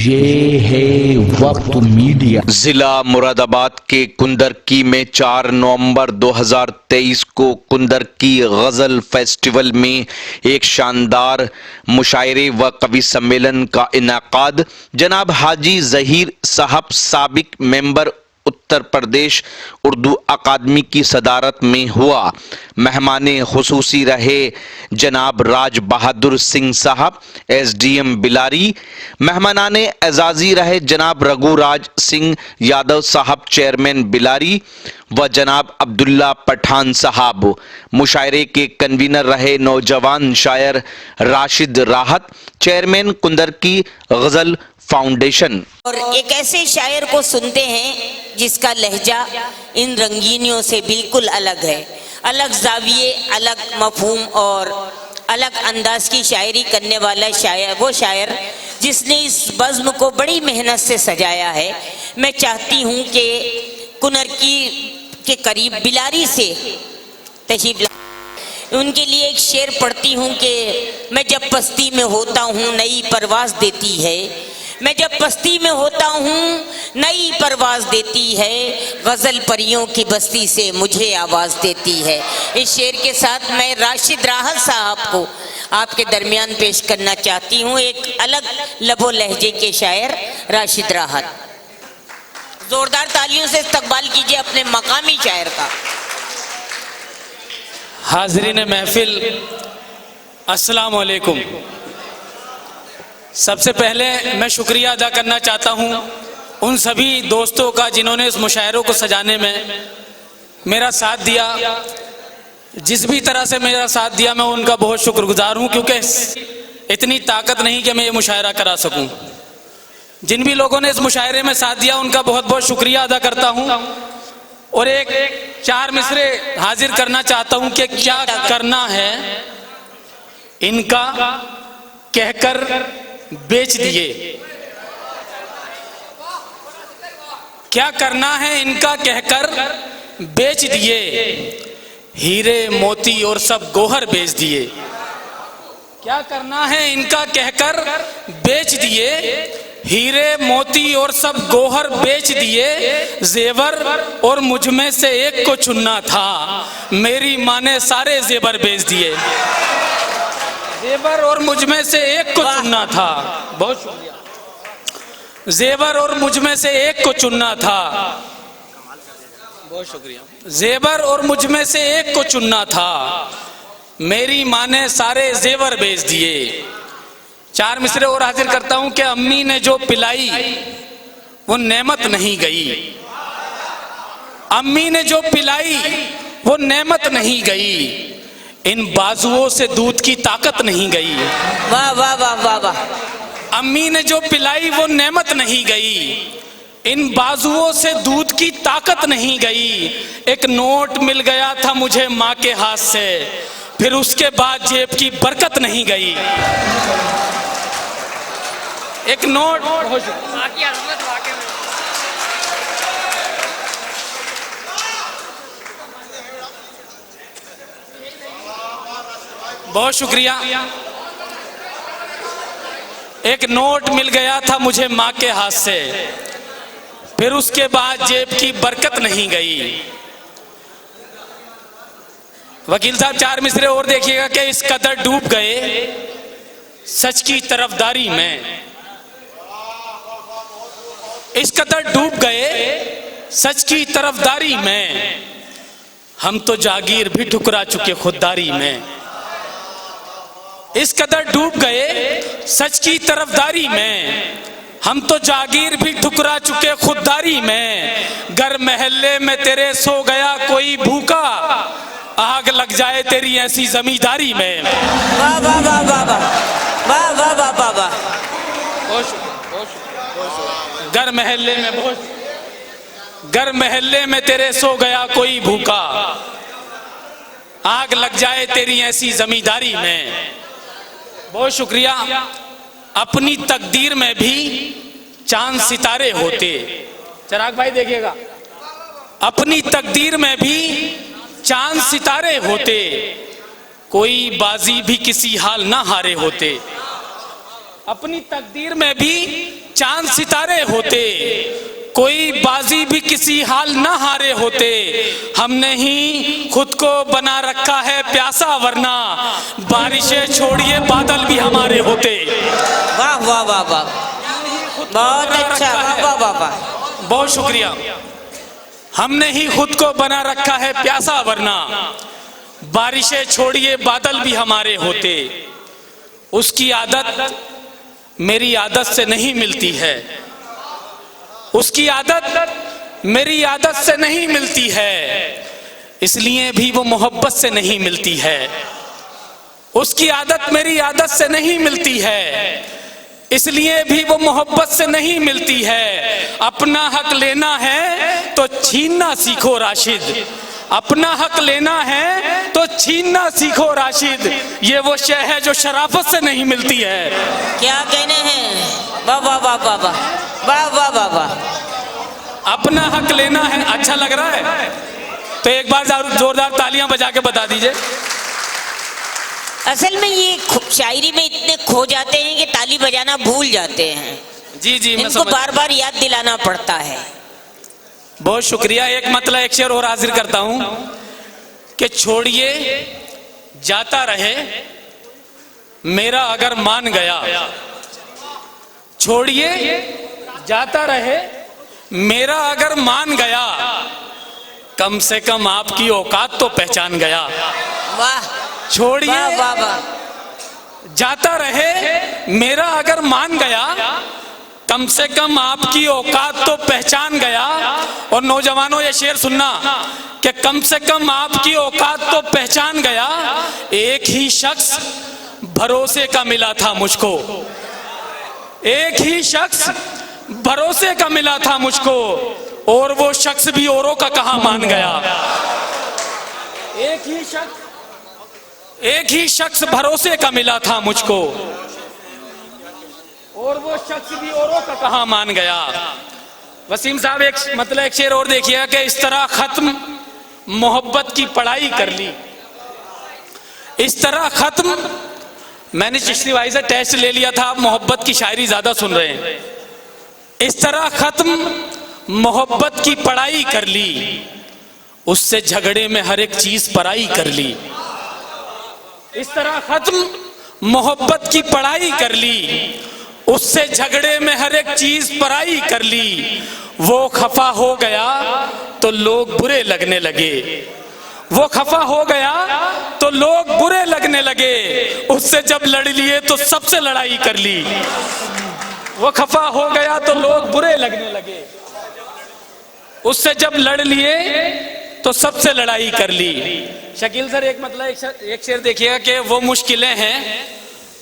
ये है वक्त मीडिया। जिला मुरादाबाद के कुंदरकी में 4 नवंबर 2023 को कुंदरकी गजल फेस्टिवल में एक शानदार मुशायरे व कवि सम्मेलन का इनेकाद जनाब हाजी जहीर साहब साबिक मेंबर उत्तर प्रदेश उर्दू अकादमी की सदारत में हुआ। मेहमाने खुसूसी रहे जनाब राज बहादुर सिंह साहब SDM बिलारी। मेहमानाने एजाजी रहे जनाब रघुराज सिंह यादव साहब चेयरमैन बिलारी व जनाब अब्दुल्ला पठान साहब। मुशायरे के कन्वीनर रहे नौजवान शायर राशिद राहत चेयरमैन कुंदरकी गजल फाउंडेशन। और एक ऐसे शायर को सुनते हैं जिसका लहजा इन रंगीनियों से बिल्कुल अलग है, अलग जाविये, अलग मफहूम और अलग अंदाज की शायरी करने वाला शायर, वो शायर जिसने इस बज़्म को बड़ी मेहनत से सजाया है। मैं चाहती हूँ कि कुंदरकी के करीब बिलारी से तशरीफ उनके लिए एक शेर पढ़ती हूँ कि मैं जब पस्ती में होता हूँ नई परवाज़ देती है, मैं जब पस्ती में होता हूँ नई परवाज़ देती है, गज़ल परियों की बस्ती से मुझे आवाज़ देती है। इस शेर के साथ मैं राशिद राहत साहब को आपके दरमियान पेश करना चाहती हूँ, एक अलग लबो लहजे के शायर राशिद राहत। जोरदार तालियों से इस्तकबाल कीजिए अपने मकामी शायर का। हाज़रीन महफिल, अस्सलाम वालेकुम। सबसे पहले मैं शुक्रिया अदा करना चाहता हूँ उन सभी दोस्तों का जिन्होंने इस मुशायरों को सजाने में मेरा साथ दिया। जिस भी तरह से मेरा साथ दिया मैं उनका बहुत शुक्रगुजार हूँ, क्योंकि इतनी ताकत नहीं कि मैं ये मुशायरा करा सकूँ। जिन भी लोगों ने इस मुशायरे में साथ दिया उनका बहुत बहुत शुक्रिया अदा करता हूँ। और एक 4 मिसरे हाजिर करना चाहता हूँ कि क्या करना है इनका कहकर बेच दिए, क्या करना है इनका कहकर बेच दिए, हीरे मोती और सब गोहर बेच दिए। क्या करना है इनका कहकर बेच दिए, हीरे मोती और सब गोहर बेच दिए, जेवर और मुझ में से एक को चुनना था, मेरी माँ ने सारे जेवर बेच दिए। जेवर और मुझ में से एक को चुनना था, बहुत शुक्रिया। जेवर और मुझ में से एक को चुनना था, बहुत शुक्रिया। जेवर और मुझ में से एक को चुनना था, मेरी माँ ने सारे जेवर बेच दिए। 4 मिसरे और हाजिर करता हूं कि अम्मी ने जो पिलाई वो नेमत नहीं गई, अम्मी ने जो पिलाई वो नेमत नहीं गई, इन बाजुओं से दूध की ताकत नहीं गई। वाह वाह वाह वाह वाह। अम्मी ने जो पिलाई वो नेमत नहीं गई, इन बाजुओं से दूध की ताकत नहीं गई। एक नोट मिल गया था मुझे माँ के हाथ से, फिर उसके बाद जेब की बरकत नहीं गई। एक नोट, बहुत शुक्रिया। एक नोट मिल गया था मुझे माँ के हाथ से, फिर उसके बाद जेब की बरकत नहीं गई। वकील साहब 4 मिसरे और देखिएगा कि इस कदर डूब गए सच की तरफदारी में, इस कदर डूब गए सच की तरफदारी में, हम तो जागीर भी ठुकरा चुके खुददारी में। इस कदर डूब गए सच की तरफदारी में, हम तो जागीर भी ठुकरा चुके खुददारी में। घर महल्ले में तेरे सो गया कोई भूखा, आग लग जाए तेरी ऐसी जमींदारी में। वाह वाह वाह वाह वाह वाह वाह वाह वाह। घर महल्ले में घर महल्ले में तेरे सो गया कोई भूखा, आग लग जाए तेरी ऐसी जमींदारी में। बहुत शुक्रिया। अपनी तकदीर में भी चांद सितारे होते, चिराग भाई देखिएगा, अपनी तकदीर में भी चांद सितारे होते, कोई बाजी भी किसी हाल ना हारे होते। अपनी तकदीर में भी चांद सितारे होते, कोई बाजी भी किसी हाल न हारे होते। हमने ही खुद को बना रखा है प्यासा, वरना बारिशें छोड़िए बादल भी हमारे होते। वाह वाह वाह वाह, बहुत अच्छा, वाह वाह वाह वाह। बहुत शुक्रिया। हमने ही खुद को बना रखा है प्यासा, वरना बारिशें छोड़िए बादल भी हमारे होते। उसकी आदत मेरी आदत से नहीं मिलती है, उसकी आदत मेरी आदत से नहीं मिलती है, इसलिए भी वो मोहब्बत से नहीं मिलती है। उसकी आदत मेरी आदत से नहीं मिलती है, इसलिए भी वो मोहब्बत से नहीं मिलती है। अपना हक लेना है तो छीनना सीखो राशिद, अपना हक लेना है तो छीनना सीखो राशिद। ये वो शय है जो शराफत से नहीं मिलती है। क्या कहने हैं, वाह वाह वाह वाह वाह वाह वाह वाह वाह। अपना हक लेना है, अच्छा लग रहा है तो एक बार जोरदार तालियां बजा के बता दीजिए। असल में ये शायरी में इतने खो जाते हैं कि ताली बजाना भूल जाते हैं। जी जी, मैं इनको बार बार याद दिलाना पड़ता है। बहुत शुक्रिया। एक मतलब एक शेर और हाजिर करता हूं कि छोड़िए जाता रहे मेरा अगर मान गया, छोड़िए जाता रहे मेरा अगर मान गया, कम से कम आपकी औकात तो पहचान गया। वाह, छोड़िए वाह वाह वाह। जाता रहे मेरा अगर मान गया, कम से कम आपकी औकात तो पहचान गया। और नौजवानों ये शेर सुनना कि कम से कम आपकी औकात तो पहचान गया। एक ही शख्स भरोसे का मिला था मुझको, एक ही शख्स भरोसे का मिला था मुझको, और वो शख्स भी औरों का कहां मान गया। एक ही शख्स भरोसे का मिला था मुझको, और वो शख्स भी औरों का कहां मान गया। वसीम साहब एक मतलब एक शेर और देखिए कि इस तरह खत्म मोहब्बत की पढ़ाई कर ली, इस तरह खत्म। मैंने चिश्ती भाई से टेस्ट ले लिया था, आप मोहब्बत की शायरी ज्यादा सुन रहे हैं। इस तरह खत्म मोहब्बत की पढ़ाई कर ली, उससे झगड़े में हर एक चीज पराई कर ली। इस तरह खत्म मोहब्बत की पढ़ाई कर ली, उससे झगड़े में हर एक चीज पराई कर ली। वो खफा हो गया तो लोग बुरे लगने लगे, वो खफा हो गया तो लोग बुरे लगने लगे, उससे जब लड़ लिए तो सबसे लड़ाई कर ली। वो खफा हो गया तो लोग बुरे लगने लगे, उससे जब लड़ लिए तो सबसे लड़ाई कर ली। शकील सर एक मतलब एक शेर देखिएगा कि वो मुश्किलें हैं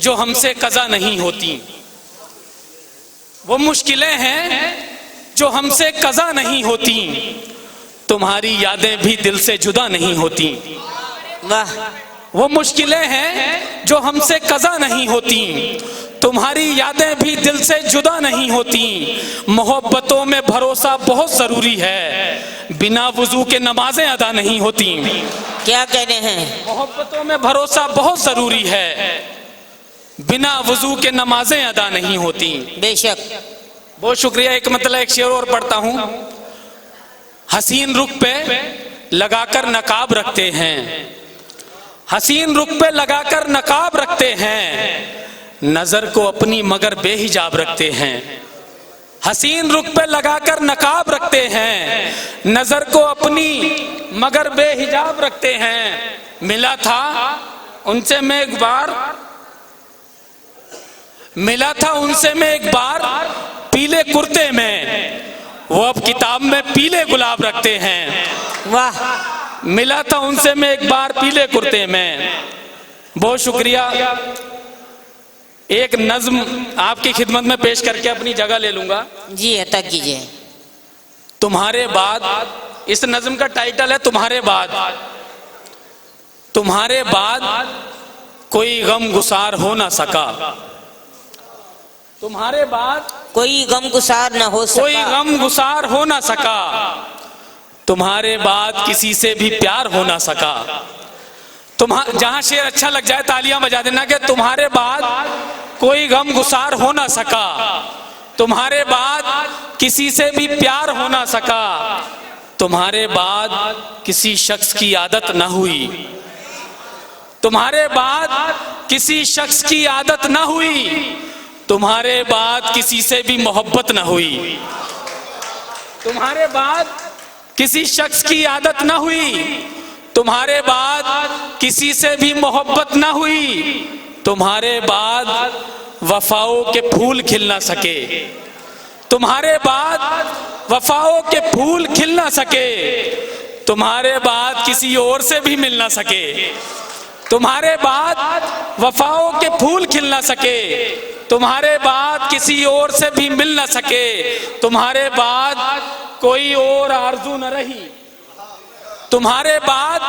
जो हमसे कज़ा नहीं होती, वो मुश्किलें हैं जो हमसे कज़ा नहीं होती, तुम्हारी यादें भी दिल से जुदा नहीं होती। वाह, वो मुश्किलें हैं जो हमसे कज़ा नहीं होती, तुम्हारी यादें भी दिल से जुदा नहीं होती। मोहब्बतों में भरोसा बहुत जरूरी है, बिना वुजू के नमाजें अदा नहीं होती। क्या कहने हैं, मोहब्बतों में भरोसा बहुत जरूरी है, बिना वुजू के नमाजें अदा नहीं होती। बेशक। बहुत शुक्रिया। एक मतलब एक शेर और पढ़ता हूं। हसीन रुख पे लगाकर नकाब रखते हैं, हसीन रुख पे लगाकर नकाब रखते हैं, नजर को अपनी मगर बेहिजाब रखते हैं। हसीन रुख पे लगाकर नकाब रखते हैं, नजर को अपनी मगर बेहिजाब रखते हैं। मिला था उनसे मैं एक बार, मिला था उनसे मैं एक बार पीले कुर्ते में, वो अब किताब में पीले गुलाब रखते हैं। वाह, मिला था उनसे मैं एक बार पीले कुर्ते में। बहुत शुक्रिया। एक नज्म आपकी खिदमत में पेश करके अपनी जगह ले लूंगा। जी अता कीजिए। तुम्हारे बाद, इस नज्म का टाइटल है तुम्हारे बाद। तुम्हारे बाद कोई गम गुसार हो ना सका, तुम्हारे बाद कोई गम गुसार न हो सका, कोई गम गुसार हो ना सका, तुम्हारे बाद किसी से भी प्यार हो ना सका। जहां शेर अच्छा लग जाए तालियां बजा देना कि तुम्हारे बाद कोई गम गुसार हो ना सका, तुम्हारे बाद किसी से भी प्यार हो ना सका, तुम्हारे बाद किसी शख्स की आदत न हुई, तुम्हारे बाद किसी शख्स की आदत न हुई, तुम्हारे बाद किसी से भी मोहब्बत न हुई, तुम्हारे बाद किसी शख्स की आदत न हुई, तुम्हारे बाद किसी से भी मोहब्बत न हुई, तुम्हारे बाद वफाओं के फूल खिल ना सके, तुम्हारे बाद वफाओं के फूल खिल ना सके, तुम्हारे बाद किसी और से भी मिल ना सके, तुम्हारे बाद वफाओं के फूल खिल ना सके, तुम्हारे बाद किसी और से भी मिल ना सके, तुम्हारे बाद कोई और आरज़ू न रही, तुम्हारे बाद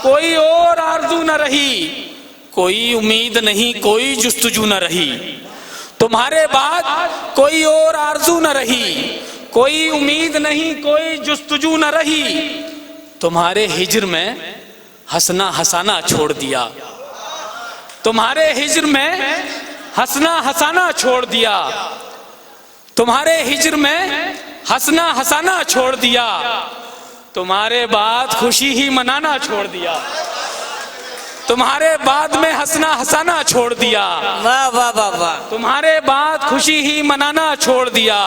कोई और आरज़ू न रही, कोई उम्मीद नहीं, कोई जुस्तजू न रही, तुम्हारे बाद कोई और आरज़ू न रही, कोई उम्मीद नहीं, कोई जुस्तजू न रही, तुम्हारे हिज्र में हंसना हंसाना छोड़ दिया, तुम्हारे हिज्र में हंसना हंसाना छोड़ दिया, तुम्हारे हिज्र में हंसना हंसाना छोड़ दिया, तुम्हारे बाद खुशी ही मनाना छोड़ दिया, तुम्हारे बाद में हंसना हंसाना छोड़ दिया, वाह वाह वाह वाह, तुम्हारे बाद खुशी ही मनाना छोड़ दिया,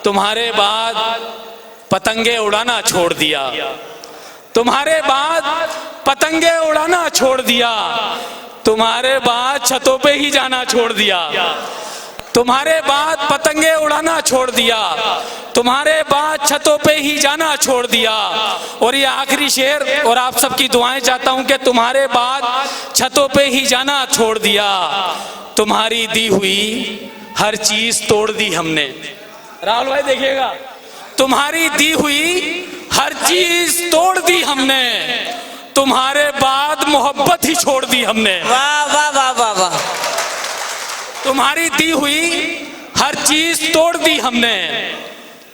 तुम्हारे बाद पतंगे उड़ाना छोड़ दिया, तुम्हारे बाद पतंगे उड़ाना छोड़ दिया, तुम्हारे बाद छतों पे ही जाना छोड़ दिया, तुम्हारे बाद पतंगे उड़ाना छोड़ दिया, तुम्हारे बाद छतों पे ही जाना छोड़ दिया। और ये आखिरी शेर और आप सबकी दुआएं चाहता हूं कि तुम्हारे बाद छतों पे ही जाना छोड़ दिया, तुम्हारी दी हुई हर चीज तोड़ दी हमने। राहुल भाई देखिएगा, तुम्हारी दी हुई हर चीज तोड़ दी हमने, तुम्हारे बाद मोहब्बत ही छोड़ दी हमने। वाह वाह वाह वाह वाह, तुम्हारी दी हुई हर चीज तोड़ दी हमने,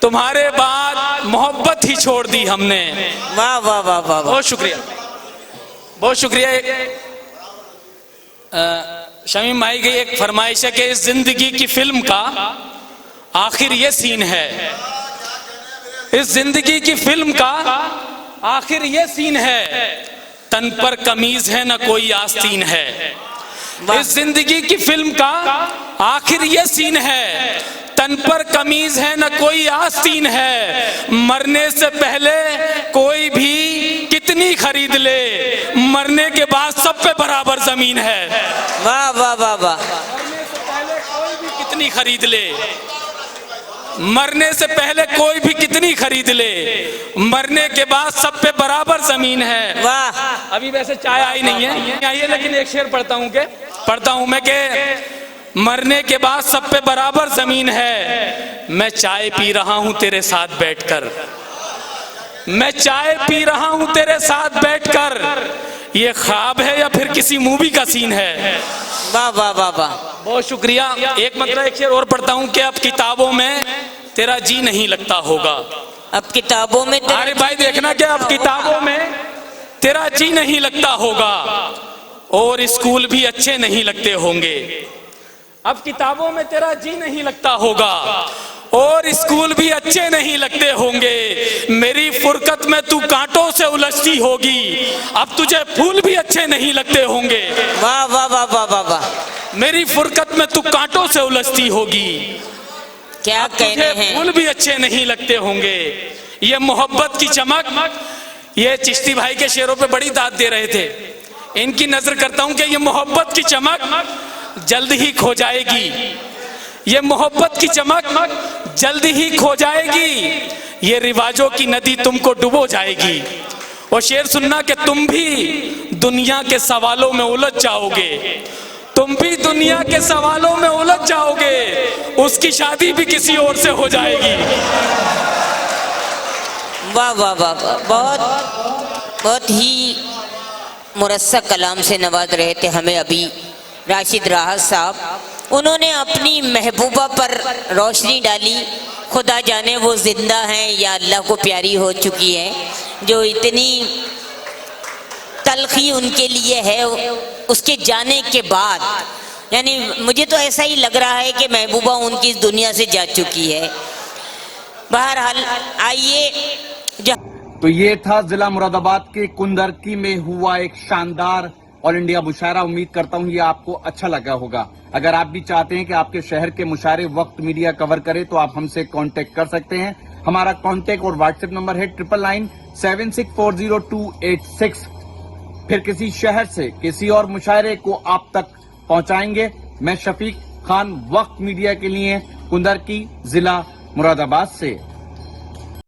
तुम्हारे बाद मोहब्बत ही छोड़ दी हमने। वाह वाह वाह वाह, बहुत शुक्रिया, बहुत शुक्रिया। शमीम भाई की एक फरमाइश है कि इस जिंदगी की फिल्म का आखिर ये सीन है, इस जिंदगी की फिल्म का आखिर ये सीन है, तन पर कमीज है न कोई आस्तीन है। इस जिंदगी की फिल्म का आखिर ये सीन है, तन पर कमीज है न कोई आस्तीन है, मरने से पहले कोई भी कितनी खरीद ले, मरने के बाद सब पे बराबर जमीन है। वाह वाह वाह वाह, मरने से पहले कोई भी कितनी खरीद ले, मरने से पहले कोई भी कितनी खरीद ले, मरने के बाद सब पे बराबर जमीन है। वाह, अभी वैसे चाय आई नहीं है, आई है, लेकिन एक शेर पढ़ता हूँ मैं कि मरने के बाद सब पे बराबर जमीन है, मैं चाय पी रहा हूँ तेरे साथ बैठकर, मैं चाय पी रहा हूँ तेरे साथ बैठकर, ये ख्वाब है या फिर किसी मूवी का सीन है। वाह वाह वाह वाह, बहुत शुक्रिया। एक मतलब एक शेर और पढ़ता हूँ कि अब किताबों में तेरा जी नहीं लगता होगा। अब किताबों में अरे भाई देखना कि अब किताबों में तेरा जी नहीं लगता होगा, और स्कूल भी अच्छे नहीं लगते होंगे। अब किताबों में तेरा जी नहीं लगता होगा, और स्कूल भी अच्छे नहीं लगते होंगे, मेरी फुरकत में तू कांटों से उलझती होगी, अब तुझे फूल भी अच्छे नहीं लगते होंगे। वाह वाह वाह वाह वाह वाह, मेरी फुरकत में तू कांटों से उलझती होगी, क्या कहने हैं। फूल भी अच्छे नहीं लगते होंगे। ये मोहब्बत की चमक, ये चिश्ती भाई के शेरों पे बड़ी दाद दे रहे थे, इनकी नजर करता हूं कि ये मोहब्बत की चमक जल्द ही खो जाएगी, ये मोहब्बत की चमक जल्द ही खो जाएगी, ये रिवाजों की नदी तुमको डुबो जाएगी। और शेर सुनना कि तुम भी दुनिया के सवालों में उलझ जाओगे, तुम भी दुनिया के सवालों में उलझ जाओगे, उसकी शादी भी किसी और से हो जाएगी। वाह वाह वाह वाह, बहुत बहुत ही मुरस्सा कलाम से नवाज रहे थे हमें अभी राशिद राहत साहब। उन्होंने अपनी महबूबा पर रोशनी डाली, खुदा जाने वो जिंदा हैं या अल्लाह को प्यारी हो चुकी है, जो इतनी तलखी उनके लिए है उसके जाने के बाद यानी मुझे तो ऐसा ही लग रहा है कि महबूबा उनकी इस दुनिया से जा चुकी है। बहरहाल आइए तो ये था जिला मुरादाबाद के कुंदरकी में हुआ एक शानदार ऑल इंडिया मुशायरा। उम्मीद करता हूं ये आपको अच्छा लगा होगा। अगर आप भी चाहते हैं कि आपके शहर के मुशायरे वक्त मीडिया कवर करे तो आप हमसे कांटेक्ट कर सकते हैं। हमारा कांटेक्ट और व्हाट्सएप नंबर है 9997640286। फिर किसी शहर से किसी और मुशायरे को आप तक पहुंचाएंगे। मैं शफीक खान, वक्त मीडिया के लिए कुंदरकी, जिला मुरादाबाद से।